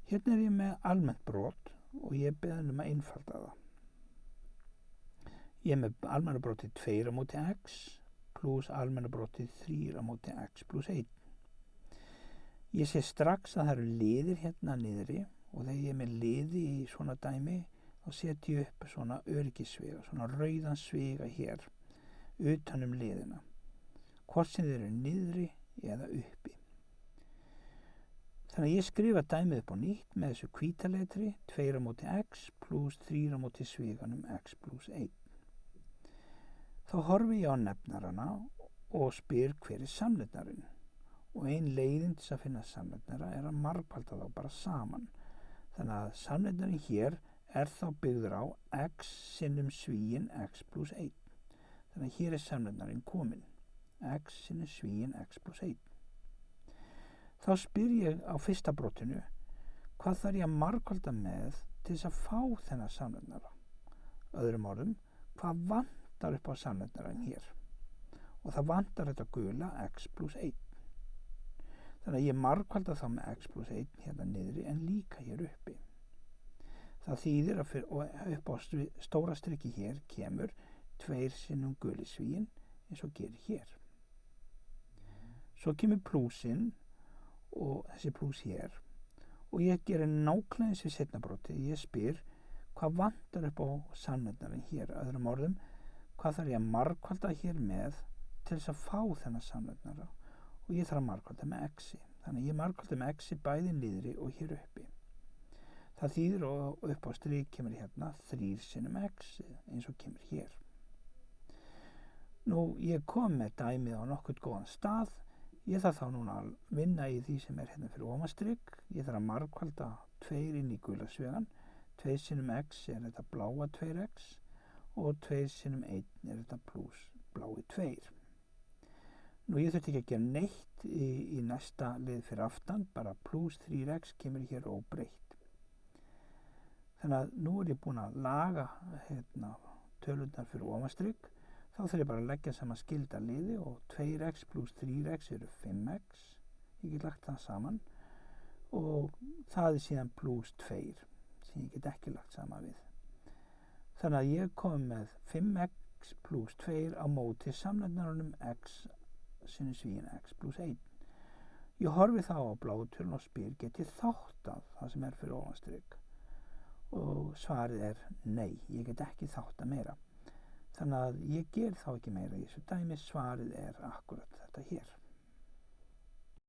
Hérna er ég með almennt brot og ég beðin að einfalda það. Ég er með almenna brotið 2 á móti x pluss almenna brotið 3 á móti x pluss 1. Ég sé strax að það eru liðir hérna niðri og þegar ég er með liði í svona dæmi þá set ég upp svona öryggissviga, svona rauðan sviga hér utan liðina, hvort sem þeir eru niðri eða uppi. Þannig að ég skrifa dæmið upp á nýtt með þessu hvíta letri 2 á móti x pluss 3 á móti sviganum x pluss 1. Þá horfi ég á nefnarana og spyr hver er samnefnarinn. Og ein leiðin til að finna samnefnara er að margfalda þá bara saman. Þannig að samnefnarinn hér er þá byggður á x sinnum svíin x pluss 1. Þannig að hér er samnefnarinn kominn. X sinnum svíin x pluss 1. Þá spyr ég á fyrsta brotinu hvað þarf ég að margfalda með til þess að fá þennan samnefnara. Öðrum orðum, hvað vantar upp á samnefnarann hér? Og það vantar þetta gula x pluss 1. Þannig að ég margfalda þá með x pluss 1 hérna niðri en líka hér uppi. Það þýðir að upp á stóra striki hér kemur 2 sinnum guli svíin eins og gerir hér. Svo kemur plúsinn og þessi plús hér og ég gerir nákvæmlega eins við seinna brotið. Ég spyr hvað vantar upp á samnefnarinn hér. Öðrum orðum, hvað þarf ég að margfalda hér með til þess að fá þennan samnefnara og ég þarf að margfalda með x-i. Þannig að ég margfalda með x-i bæði niðri og hér uppi. Það þýðir og upp á strik kemur hérna 3 sinnum x eins og kemur hér. Nú, ég kom með dæmið á nokkuð góðan stað. Ég þarf þá núna að vinna í því sem er hérna fyrir ofanstrik. Ég þarf að margfalda 2 inn í gula svigan. 2 sinnum x er þetta bláa 2x og 2 sinnum 1 er þetta pluss blái 2. Nú ég þurfti ekki að gera neitt í næsta lið fyrir aftan, bara pluss 3x kemur hér óbreytt. Þannig að nú er ég búinn að laga tölurnar fyrir ofanstrik. Þá þarf ég bara að leggja saman skilda liði og 2x pluss 3x eru 5x. Ég get lagt það saman og það er síðan pluss 2 sem ég get ekki lagt saman við. Þannig að ég kom með 5x pluss 2 á móti samnefnarunum x sinnum svíin x pluss 1. Ég horfi þá á bláu tölun og spyr get ég þáttað það sem er fyrir ofanstrik og svarið er nei, ég get ekki þáttað meira. Þannig að ég ger þá ekki meira í þessu dæmi, svarið er akkurat þetta hér.